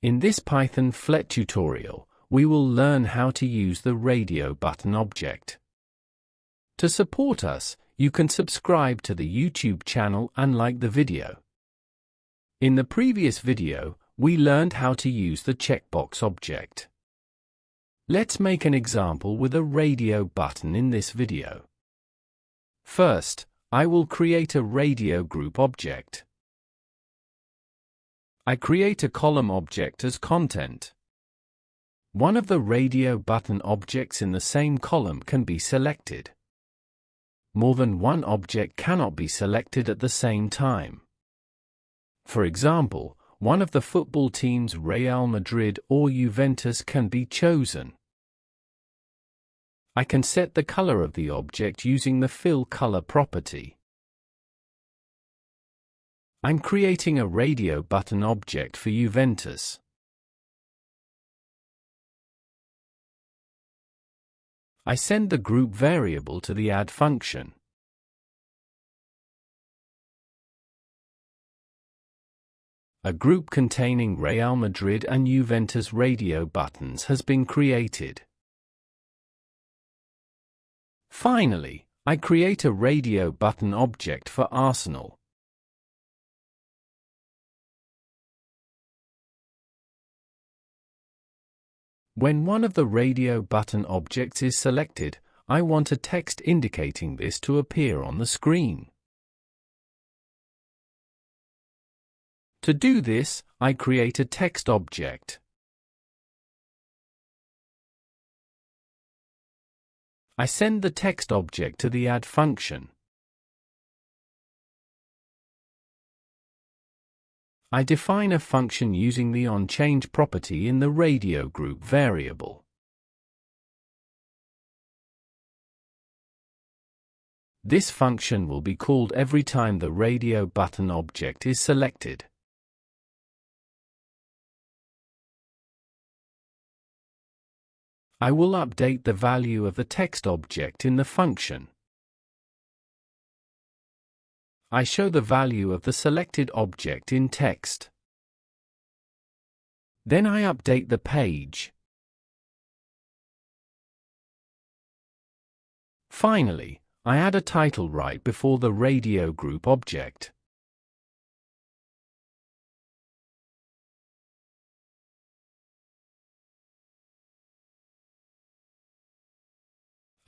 In this Python Flet tutorial, we will learn how to use the radio button object. To support us, you can subscribe to the YouTube channel and like the video. In the previous video, we learned how to use the checkbox object. Let's make an example with a radio button in this video. First, I will create a radio group object. I create a column object as content. One of the radio button objects in the same column can be selected. More than one object cannot be selected at the same time. For example, one of the football teams Real Madrid or Juventus can be chosen. I can set the color of the object using the fill color property. I'm creating a radio button object for Juventus. I send the group variable to the add function. A group containing Real Madrid and Juventus radio buttons has been created. Finally, I create a radio button object for Arsenal. When one of the radio button objects is selected, I want a text indicating this to appear on the screen. To do this, I create a text object. I send the text object to the add function. I define a function using the onChange property in the radio group variable. This function will be called every time the radio button object is selected. I will update the value of the text object in the function. I show the value of the selected object in text. Then I update the page. Finally, I add a title right before the radio group object.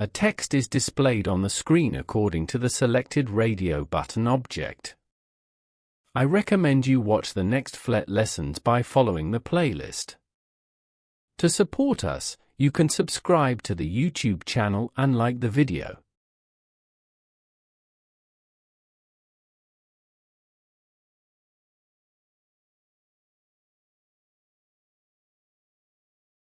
A text is displayed on the screen according to the selected radio button object. I recommend you watch the next Flet lessons by following the playlist. To support us, you can subscribe to the YouTube channel and like the video.